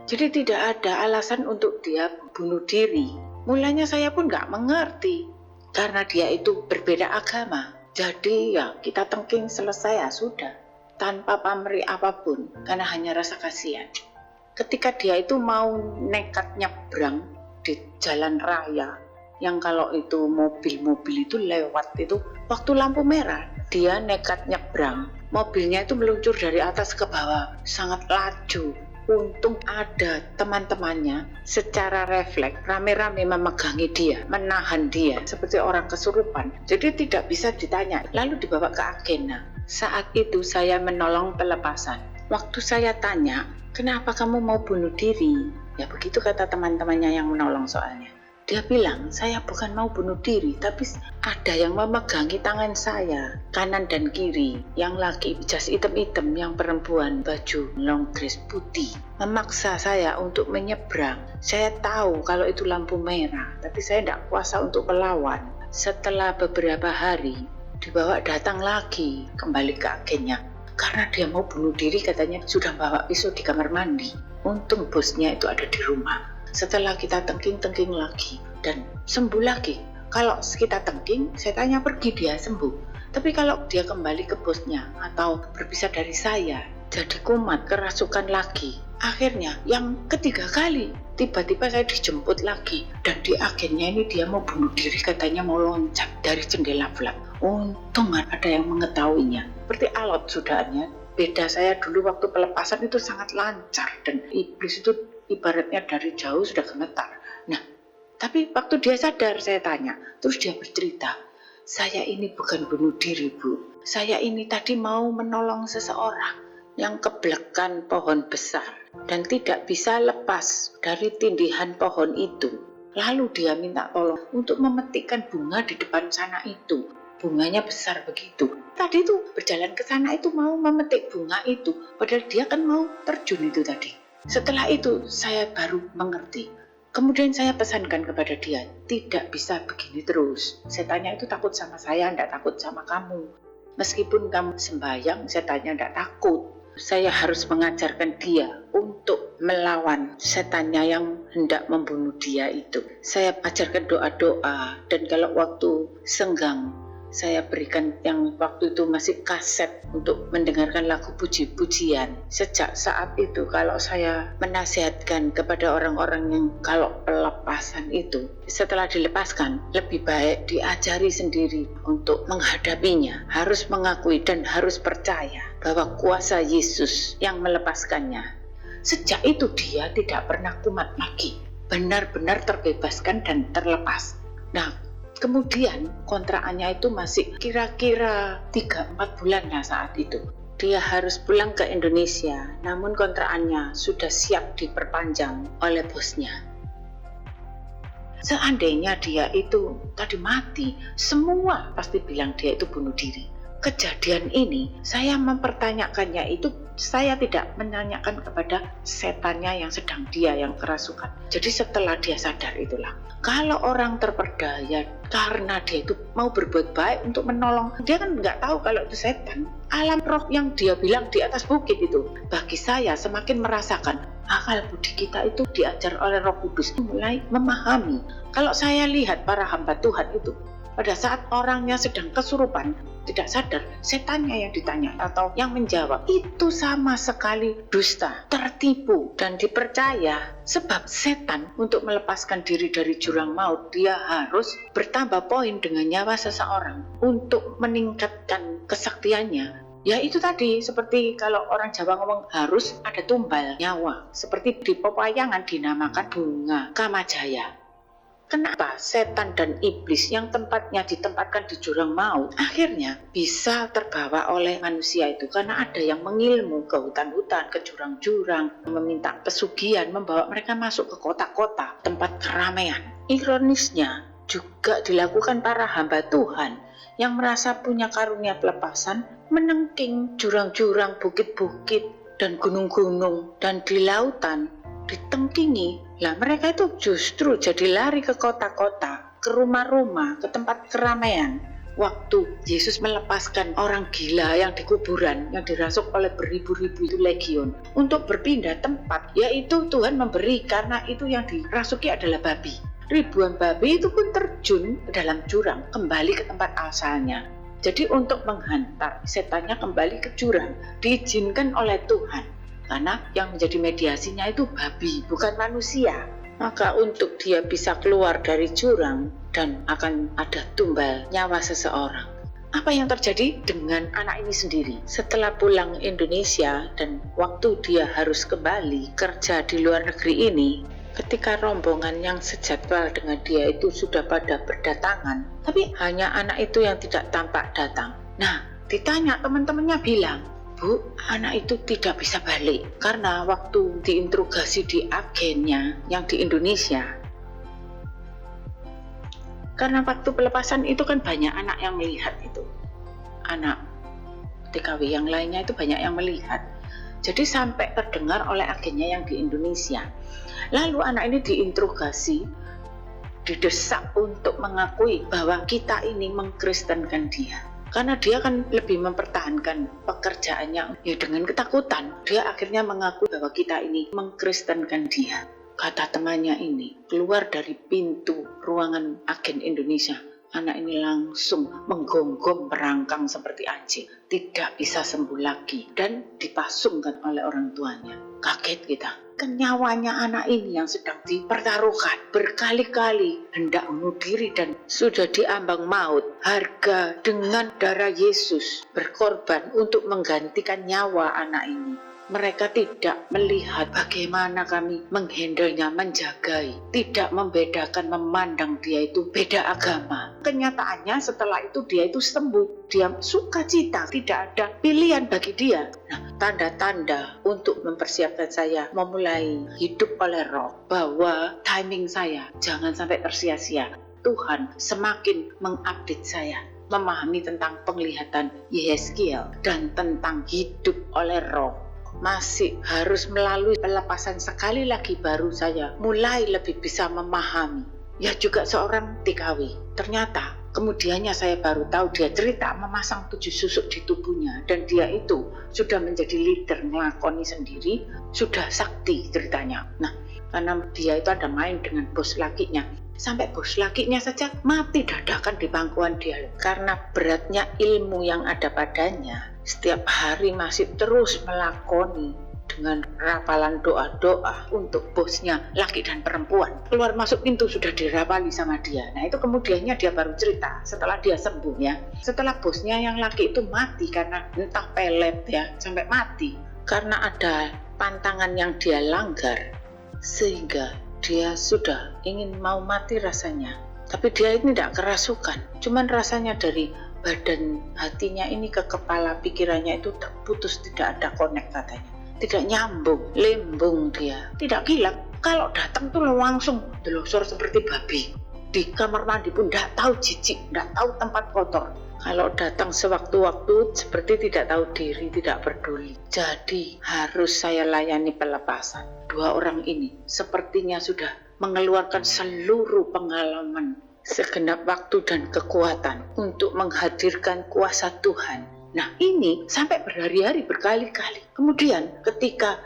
Jadi tidak ada alasan untuk dia bunuh diri. Mulanya saya pun gak mengerti karena dia itu berbeda agama. Jadi ya kita tengking selesai ya sudah, tanpa pamrih apapun, karena hanya rasa kasihan. Ketika dia itu mau nekat nyebrang di jalan raya, yang kalau itu mobil-mobil itu lewat itu, waktu lampu merah, dia nekat nyebrang. Mobilnya itu meluncur dari atas ke bawah, sangat laju. Untung ada teman-temannya secara refleks rame-rame memegangi dia, menahan dia seperti orang kesurupan. Jadi tidak bisa ditanya, lalu dibawa ke agena. Saat itu saya menolong pelepasan. Waktu saya tanya, kenapa kamu mau bunuh diri? Ya begitu kata teman-temannya yang menolong soalnya. Dia bilang, saya bukan mau bunuh diri, tapi ada yang memegangi tangan saya, kanan dan kiri. Yang laki jas hitam-hitam, yang perempuan baju long dress putih. Memaksa saya untuk menyeberang. Saya tahu kalau itu lampu merah, tapi saya tidak kuasa untuk melawan. Setelah beberapa hari, dibawa datang lagi, kembali ke agennya. Karena dia mau bunuh diri, katanya sudah bawa pisau di kamar mandi. Untung bosnya itu ada di rumah. Setelah kita tengking-tengking lagi dan sembuh lagi. Kalau kita tengking, setannya pergi, dia sembuh. Tapi kalau dia kembali ke bosnya atau berpisah dari saya, jadi kumat, kerasukan lagi. Akhirnya yang ketiga kali, tiba-tiba saya dijemput lagi. Dan di agennya ini dia mau bunuh diri, katanya mau loncat dari jendela flap. Untung ada yang mengetahuinya. Seperti alat sudahannya. Beda saya dulu waktu pelepasan itu sangat lancar. Dan iblis itu ibaratnya dari jauh sudah gemetar. Nah, tapi waktu dia sadar saya tanya, terus dia bercerita, saya ini bukan bunuh diri, Bu. Saya ini tadi mau menolong seseorang yang kebelekan pohon besar dan tidak bisa lepas dari tindihan pohon itu. Lalu dia minta tolong untuk memetikkan bunga di depan sana itu. Bunganya besar begitu. Tadi itu berjalan ke sana itu mau memetik bunga itu, padahal dia kan mau terjun itu tadi. Setelah itu saya baru mengerti. Kemudian saya pesankan kepada dia, tidak bisa begini terus. Setannya itu takut sama saya, tidak takut sama kamu. Meskipun kamu sembahyang, setannya tidak takut. Saya harus mengajarkan dia untuk melawan setannya yang hendak membunuh dia itu. Saya ajarkan doa-doa, dan kalau waktu senggang, saya berikan yang waktu itu masih kaset untuk mendengarkan lagu puji-pujian. Sejak saat itu kalau saya menasihatkan kepada orang-orang yang kalau pelepasan itu, setelah dilepaskan lebih baik diajari sendiri untuk menghadapinya. Harus mengakui dan harus percaya bahwa kuasa Yesus yang melepaskannya. Sejak itu dia tidak pernah kumat lagi. Benar-benar terbebaskan dan terlepas. Nah, kemudian kontrakannya itu masih kira-kira 3-4 bulan saat itu. Dia harus pulang ke Indonesia, namun kontrakannya sudah siap diperpanjang oleh bosnya. Seandainya dia itu tadi mati, semua pasti bilang dia itu bunuh diri. Kejadian ini saya mempertanyakannya itu, saya tidak menanyakan kepada setannya yang sedang dia yang kerasukan. Jadi setelah dia sadar itulah, kalau orang terperdaya karena dia itu mau berbuat baik untuk menolong, dia kan nggak tahu kalau itu setan. Alam roh yang dia bilang di atas bukit itu, bagi saya semakin merasakan akal budi kita itu diajar oleh Roh Kudus, mulai memahami. Kalau saya lihat para hamba Tuhan itu, pada saat orangnya sedang kesurupan, tidak sadar, setannya yang ditanya atau yang menjawab itu sama sekali dusta, tertipu dan dipercaya. Sebab setan untuk melepaskan diri dari jurang maut, dia harus bertambah poin dengan nyawa seseorang untuk meningkatkan kesaktiannya. Ya itu tadi, seperti kalau orang Jawa ngomong harus ada tumbal nyawa. Seperti di pewayangan dinamakan bunga kamajaya. Kenapa setan dan iblis yang tempatnya ditempatkan di jurang maut akhirnya bisa terbawa oleh manusia itu? Karena ada yang mengilmu ke hutan-hutan, ke jurang-jurang, meminta pesugihan, membawa mereka masuk ke kota-kota, tempat keramaian. Ironisnya juga dilakukan para hamba Tuhan yang merasa punya karunia pelepasan, menengking jurang-jurang, bukit-bukit, dan gunung-gunung, dan di lautan ditengkingi. Lah mereka itu justru jadi lari ke kota-kota, ke rumah-rumah, ke tempat keramaian. Waktu Yesus melepaskan orang gila yang di kuburan, yang dirasuk oleh beribu-ribu itu legion, untuk berpindah tempat, yaitu Tuhan memberi, karena itu yang dirasuki adalah babi. Ribuan babi itu pun terjun ke dalam jurang, kembali ke tempat asalnya. Jadi untuk menghantar setannya kembali ke jurang, diizinkan oleh Tuhan. Karena yang menjadi mediasinya itu babi, bukan manusia. Maka untuk dia bisa keluar dari jurang dan akan ada tumbal nyawa seseorang, Apa yang terjadi dengan anak ini sendiri? Setelah pulang Indonesia dan waktu dia harus kembali kerja di luar negeri ini, ketika rombongan yang sejadwal dengan dia itu sudah pada berdatangan, tapi hanya anak itu yang tidak tampak datang. Nah, ditanya teman-temannya bilang, Bu, anak itu tidak bisa balik karena waktu diinterogasi di agennya yang di Indonesia. Karena waktu pelepasan itu kan banyak anak yang melihat itu. Anak TKW yang lainnya itu banyak yang melihat. Jadi sampai terdengar oleh agennya yang di Indonesia. Lalu anak ini diinterogasi, didesak untuk mengakui bahwa kita ini mengkristenkan dia. Karena dia kan lebih mempertahankan pekerjaannya ya dengan ketakutan. Dia akhirnya mengakui bahwa kita ini mengkristenkan dia. Kata temannya ini, keluar dari pintu ruangan agen Indonesia, anak ini langsung menggonggong merangkang seperti anjing. Tidak bisa sembuh lagi dan dipasungkan oleh orang tuanya. Kaget kita. Kan nyawanya anak ini yang sedang dipertaruhkan berkali-kali hendak bunuh diri dan sudah diambang maut. Harga dengan darah Yesus berkorban untuk menggantikan nyawa anak ini. Mereka tidak melihat bagaimana kami menghandlenya, menjagai, tidak membedakan, memandang dia itu beda agama. Kenyataannya setelah itu dia itu sembuh, dia sukacita, tidak ada pilihan bagi dia. Nah, tanda-tanda untuk mempersiapkan saya memulai hidup oleh Roh bahwa timing saya jangan sampai tersia-sia. Tuhan semakin mengupdate saya, memahami tentang penglihatan Yehezkiel dan tentang hidup oleh Roh. Masih harus melalui pelepasan sekali lagi baru saya mulai lebih bisa memahami. Ya juga seorang TKW. Ternyata kemudiannya saya baru tahu dia cerita memasang 7 susuk di tubuhnya dan dia itu sudah menjadi leader, ngelakoni sendiri, sudah sakti ceritanya. Nah, karena dia itu ada main dengan bos lakinya. Sampai bos lakinya saja mati dadakan di pangkuan dia. Karena beratnya ilmu yang ada padanya, setiap hari masih terus melakoni dengan rapalan doa-doa untuk bosnya laki dan perempuan. Keluar masuk pintu sudah dirapali sama dia. Nah itu kemudiannya dia baru cerita setelah dia sembuh ya. Setelah bosnya yang laki itu mati karena entah pelet ya sampai mati. Karena ada pantangan yang dia langgar sehingga dia sudah ingin mau mati rasanya. Tapi dia ini tidak kerasukan. Cuman rasanya dari badan hatinya ini ke kepala pikirannya itu terputus, tidak ada connect katanya. Tidak nyambung, lembung dia. Tidak gila. Kalau datang tuh langsung delosor seperti babi. Di kamar mandi pun tidak tahu jijik, tidak tahu tempat kotor. Kalau datang sewaktu-waktu seperti tidak tahu diri, tidak peduli. Jadi harus saya layani pelepasan. 2 orang ini sepertinya sudah mengeluarkan seluruh pengalaman, segenap waktu dan kekuatan untuk menghadirkan kuasa Tuhan. Nah ini sampai berhari-hari berkali-kali. Kemudian ketika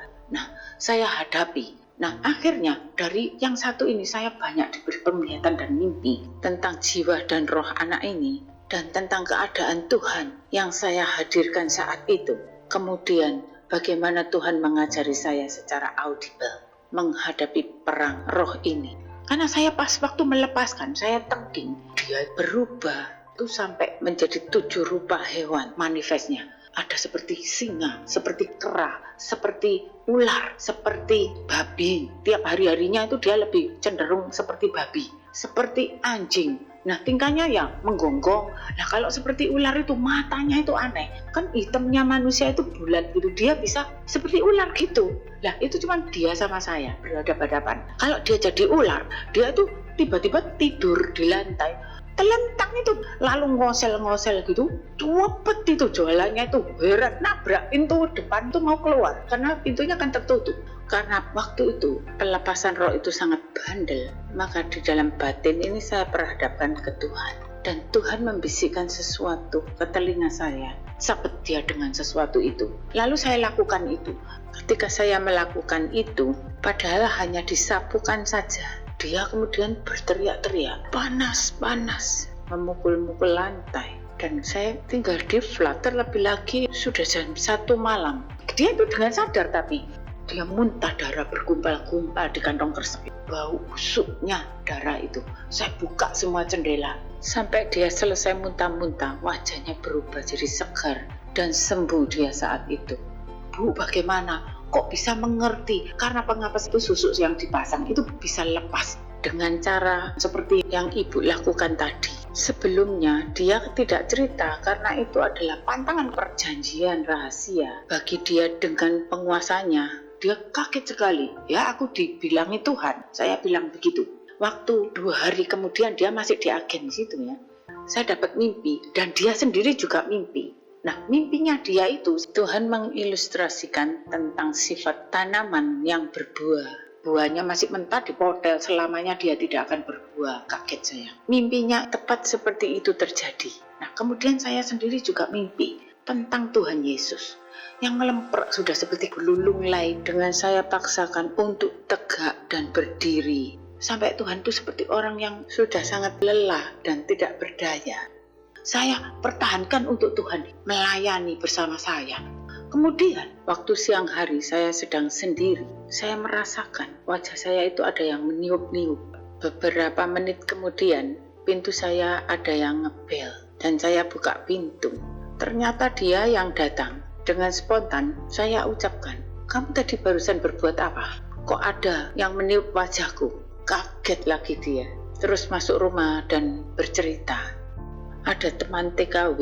saya hadapi, akhirnya dari yang satu ini saya banyak diberi penglihatan dan mimpi tentang jiwa dan roh anak ini dan tentang keadaan Tuhan yang saya hadirkan saat itu. Kemudian bagaimana Tuhan mengajari saya secara audible menghadapi perang roh ini. Karena saya pas waktu melepaskan, saya tengking, dia berubah itu sampai menjadi 7 rupa hewan manifestnya. Ada seperti singa, seperti kera, seperti ular, seperti babi. Tiap hari-harinya itu dia lebih cenderung seperti babi, seperti anjing. Nah tingkahnya ya menggonggong. Nah kalau seperti ular itu matanya itu aneh. Kan hitamnya manusia itu bulat gitu. Dia bisa seperti ular gitu. Nah itu cuma dia sama saya berhadapan-hadapan. Kalau dia jadi ular, dia itu tiba-tiba tidur di lantai. Telentang itu lalu ngosel-ngosel gitu, cepet itu jualannya itu berat, nabrak pintu depan tuh mau keluar karena pintunya kan tertutup. Karena waktu itu pelepasan roh itu sangat bandel, maka di dalam batin ini saya perhadapkan ke Tuhan dan Tuhan membisikkan sesuatu ke telinga saya, sabet dia dengan sesuatu itu. Lalu saya lakukan itu. Ketika saya melakukan itu, padahal hanya disapukan saja, dia kemudian berteriak-teriak, panas, memukul-mukul lantai. Dan saya tinggal di flat, terlebih lagi sudah jam 1 malam. Dia itu dengan sadar tapi dia muntah darah bergumpal-gumpal di kantong kresek. Bau busuknya darah itu. Saya buka semua jendela. Sampai dia selesai muntah-muntah, wajahnya berubah jadi segar dan sembuh dia saat itu. Bu, bagaimana? Kok bisa mengerti? Karena pengapas itu susuk yang dipasang itu bisa lepas dengan cara seperti yang ibu lakukan tadi. Sebelumnya dia tidak cerita karena itu adalah pantangan perjanjian rahasia bagi dia dengan penguasanya. Dia kaget sekali. Ya, aku dibilangi Tuhan. Saya bilang begitu. Waktu 2 hari kemudian dia masih di agen di situ ya. Saya dapat mimpi dan dia sendiri juga mimpi. Nah, mimpinya dia itu Tuhan mengilustrasikan tentang sifat tanaman yang berbuah. Buahnya masih mentah di potel, selamanya dia tidak akan berbuah. Kaget saya. Mimpinya tepat seperti itu terjadi. Nah, kemudian saya sendiri juga mimpi tentang Tuhan Yesus yang melemprek sudah seperti belulung lai dengan saya paksakan untuk tegak dan berdiri. Sampai Tuhan itu seperti orang yang sudah sangat lelah dan tidak berdaya. Saya pertahankan untuk Tuhan melayani bersama saya. Kemudian waktu siang hari saya sedang sendiri, saya merasakan wajah saya itu ada yang meniup-niup. Beberapa menit kemudian pintu saya ada yang ngebel dan saya buka pintu. Ternyata dia yang datang. Dengan spontan saya ucapkan, "Kamu tadi barusan berbuat apa? Kok ada yang meniup wajahku?" Kaget lagi dia. Terus masuk rumah dan bercerita. Ada teman TKW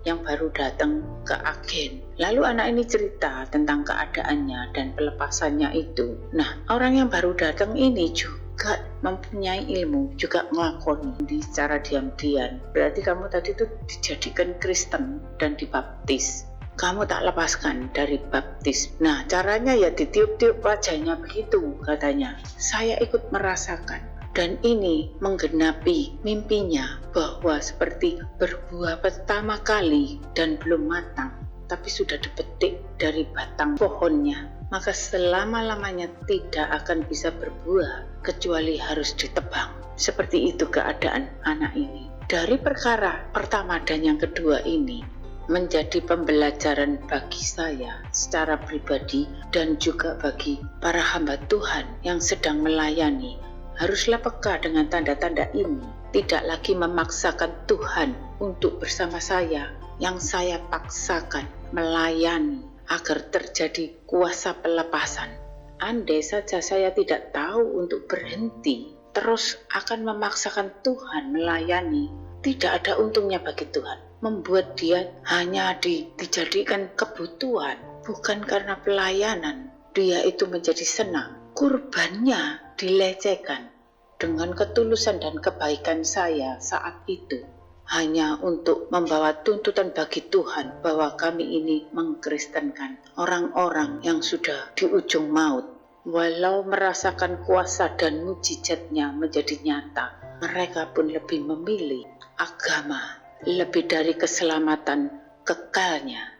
yang baru datang ke agen. Lalu anak ini cerita tentang keadaannya dan pelepasannya itu. Nah, orang yang baru datang ini juga mempunyai ilmu, juga ngelakoni secara diam-diam. Berarti kamu tadi itu dijadikan Kristen dan dibaptis. Kamu tak lepaskan dari baptis. Nah, caranya ya ditiup-tiup wajahnya begitu katanya. Saya ikut merasakan. Dan ini menggenapi mimpinya bahwa seperti berbuah pertama kali dan belum matang, tapi sudah dipetik dari batang pohonnya, maka selama-lamanya tidak akan bisa berbuah kecuali harus ditebang. Seperti itu keadaan anak ini. Dari perkara pertama dan yang kedua ini menjadi pembelajaran bagi saya secara pribadi dan juga bagi para hamba Tuhan yang sedang melayani. Haruslah peka dengan tanda-tanda ini, tidak lagi memaksakan Tuhan untuk bersama saya, yang saya paksakan melayani agar terjadi kuasa pelepasan. Andai saja saya tidak tahu untuk berhenti, terus akan memaksakan Tuhan melayani, tidak ada untungnya bagi Tuhan. Membuat dia hanya dijadikan kebutuhan, bukan karena pelayanan. Dia itu menjadi senang. Kurbannya dilecehkan dengan ketulusan dan kebaikan saya saat itu hanya untuk membawa tuntutan bagi Tuhan bahwa kami ini mengkristenkan orang-orang yang sudah di ujung maut. Walau merasakan kuasa dan mujizatnya menjadi nyata, mereka pun lebih memilih agama lebih dari keselamatan kekalnya.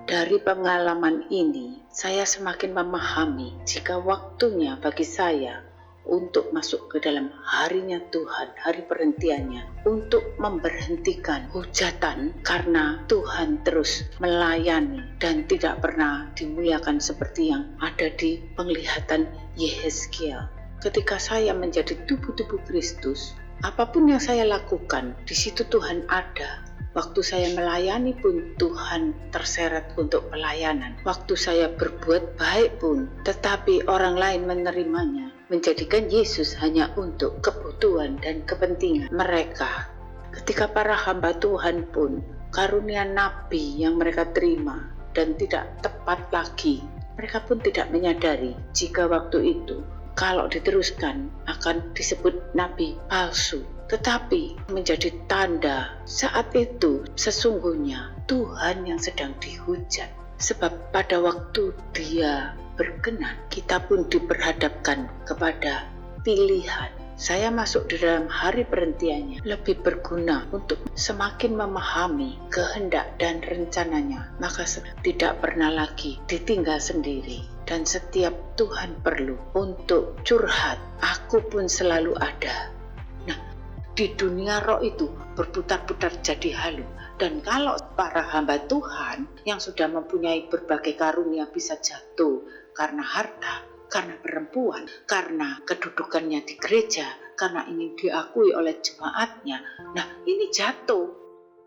Dari pengalaman ini, saya semakin memahami jika waktunya bagi saya untuk masuk ke dalam harinya Tuhan, hari perhentiannya, untuk memberhentikan hujatan karena Tuhan terus melayani dan tidak pernah dimuliakan seperti yang ada di penglihatan Yehezkiel. Ketika saya menjadi tubuh-tubuh Kristus, apapun yang saya lakukan, di situ Tuhan ada. Waktu saya melayani pun Tuhan terseret untuk pelayanan. Waktu saya berbuat baik pun, tetapi orang lain menerimanya, menjadikan Yesus hanya untuk kebutuhan dan kepentingan mereka. Ketika para hamba Tuhan pun, karunia nabi yang mereka terima dan tidak tepat lagi, mereka pun tidak menyadari jika waktu itu kalau diteruskan akan disebut nabi palsu. Tetapi menjadi tanda saat itu sesungguhnya Tuhan yang sedang dihujat. Sebab pada waktu Dia berkenan, kita pun diperhadapkan kepada pilihan. Saya masuk di dalam hari perhentiannya lebih berguna untuk semakin memahami kehendak dan rencananya. Maka tidak pernah lagi ditinggal sendiri. Dan setiap Tuhan perlu untuk curhat, aku pun selalu ada. Di dunia roh itu berputar-putar jadi halu. Dan kalau para hamba Tuhan yang sudah mempunyai berbagai karunia bisa jatuh karena harta, karena perempuan, karena kedudukannya di gereja, karena ingin diakui oleh jemaatnya. Nah, ini jatuh.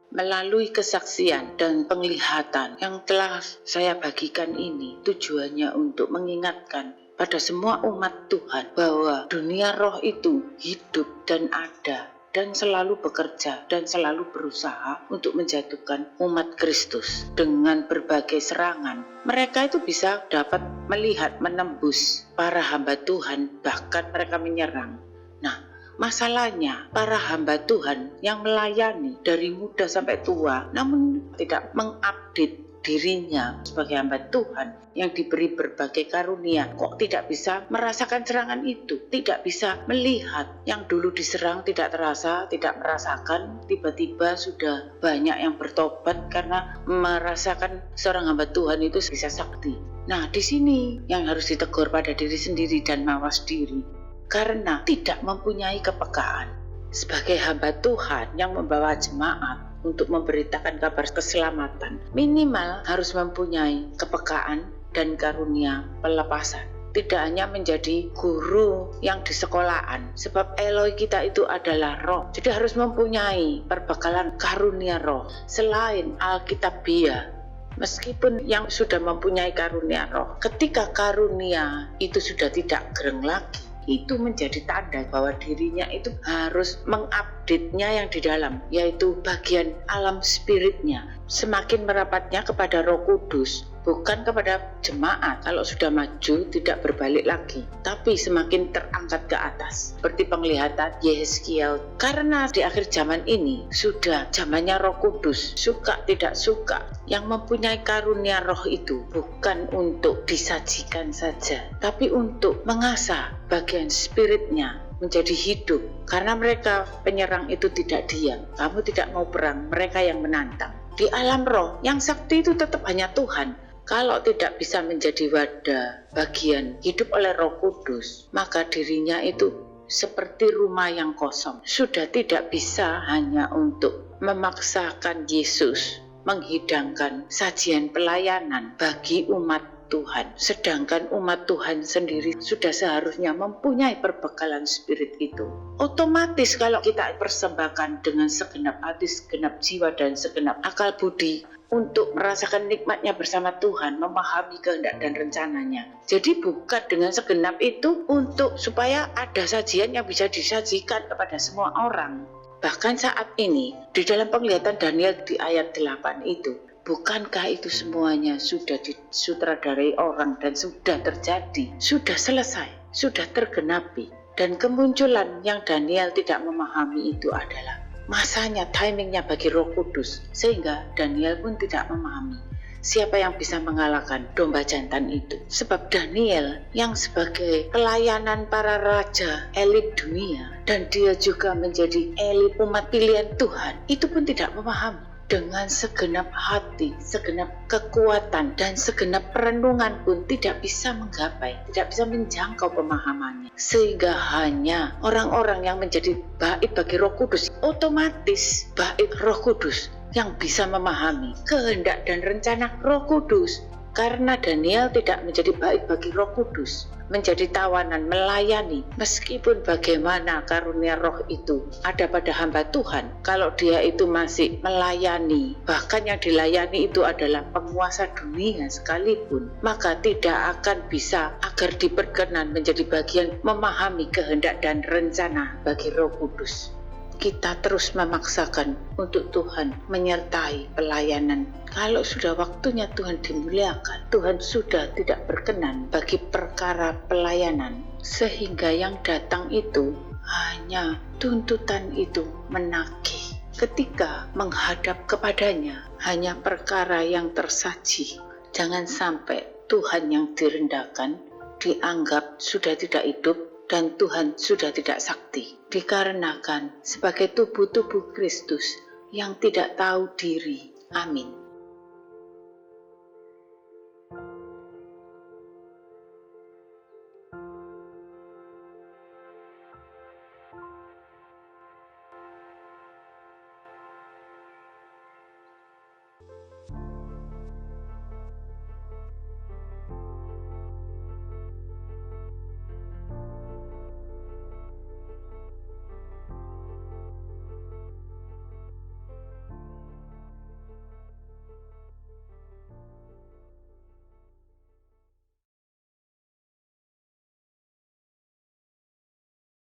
Melalui kesaksian dan penglihatan yang telah saya bagikan ini, tujuannya untuk mengingatkan pada semua umat Tuhan bahwa dunia roh itu hidup dan ada dan selalu bekerja dan selalu berusaha untuk menjatuhkan umat Kristus dengan berbagai serangan. Mereka itu bisa dapat melihat, menembus para hamba Tuhan, bahkan mereka menyerang. Nah, masalahnya para hamba Tuhan yang melayani dari muda sampai tua namun tidak mengupdate dirinya sebagai hamba Tuhan yang diberi berbagai karunia, kok tidak bisa merasakan serangan itu, tidak bisa melihat yang dulu diserang tidak terasa, tidak merasakan, tiba-tiba sudah banyak yang bertobat karena merasakan seorang hamba Tuhan itu bisa sakti. Nah, di sini yang harus ditegur pada diri sendiri dan mawas diri, karena tidak mempunyai kepekaan. Sebagai hamba Tuhan yang membawa jemaat untuk memberitakan kabar keselamatan, minimal harus mempunyai kepekaan dan karunia pelepasan. Tidak hanya menjadi guru yang di sekolahan, sebab Eloi kita itu adalah roh. Jadi harus mempunyai perbekalan karunia roh selain Alkitabiah. Meskipun yang sudah mempunyai karunia roh, ketika karunia itu sudah tidak gereng lagi, itu menjadi tanda bahwa dirinya itu harus mengupdate-nya yang di dalam, yaitu bagian alam spiritnya, semakin merapatnya kepada Roh Kudus, bukan kepada jemaat. Kalau sudah maju tidak berbalik lagi, tapi semakin terangkat ke atas, seperti penglihatan Yehezkiel. Karena di akhir zaman ini sudah zamannya Roh Kudus, suka tidak suka, yang mempunyai karunia roh itu bukan untuk disajikan saja, tapi untuk mengasah bagian spiritnya menjadi hidup. Karena mereka penyerang itu tidak diam, kamu tidak mau perang, mereka yang menantang. Di alam roh yang sakti itu tetap hanya Tuhan. Kalau tidak bisa menjadi wadah bagian hidup oleh Roh Kudus, maka dirinya itu seperti rumah yang kosong, sudah tidak bisa hanya untuk memaksakan Yesus menghidangkan sajian pelayanan bagi umat Tuhan. Sedangkan umat Tuhan sendiri sudah seharusnya mempunyai perbekalan spirit itu. Otomatis kalau kita persembahkan dengan segenap hati, segenap jiwa, dan segenap akal budi untuk merasakan nikmatnya bersama Tuhan, memahami kehendak dan rencananya. Jadi bukan dengan segenap itu untuk supaya ada sajian yang bisa disajikan kepada semua orang. Bahkan saat ini di dalam penglihatan Daniel di ayat 8 itu, bukankah itu semuanya sudah disutradarai orang dan sudah terjadi, sudah selesai, sudah tergenapi. Dan kemunculan yang Daniel tidak memahami itu adalah masanya, timingnya bagi Roh Kudus, sehingga Daniel pun tidak memahami siapa yang bisa mengalahkan domba jantan itu. Sebab Daniel yang sebagai pelayanan para raja elit dunia, dan dia juga menjadi elit umat pilihan Tuhan, itu pun tidak memahami. Dengan segenap hati, segenap kekuatan, dan segenap perenungan pun tidak bisa menggapai, tidak bisa menjangkau pemahamannya. Sehingga hanya orang-orang yang menjadi bait bagi Roh Kudus, otomatis bait Roh Kudus yang bisa memahami kehendak dan rencana Roh Kudus. Karena Daniel tidak menjadi bait bagi Roh Kudus, menjadi tawanan melayani, meskipun bagaimana karunia roh itu ada pada hamba Tuhan, kalau dia itu masih melayani, bahkan yang dilayani itu adalah penguasa dunia sekalipun, maka tidak akan bisa agar diperkenan menjadi bagian memahami kehendak dan rencana bagi Roh Kudus. Kita terus memaksakan untuk Tuhan menyertai pelayanan. Kalau sudah waktunya Tuhan dimuliakan, Tuhan sudah tidak berkenan bagi perkara pelayanan, sehingga yang datang itu hanya tuntutan itu menagih. Ketika menghadap kepadanya hanya perkara yang tersaji. Jangan sampai Tuhan yang direndahkan dianggap sudah tidak hidup dan Tuhan sudah tidak sakti, dikarenakan sebagai tubuh-tubuh Kristus yang tidak tahu diri. Amin.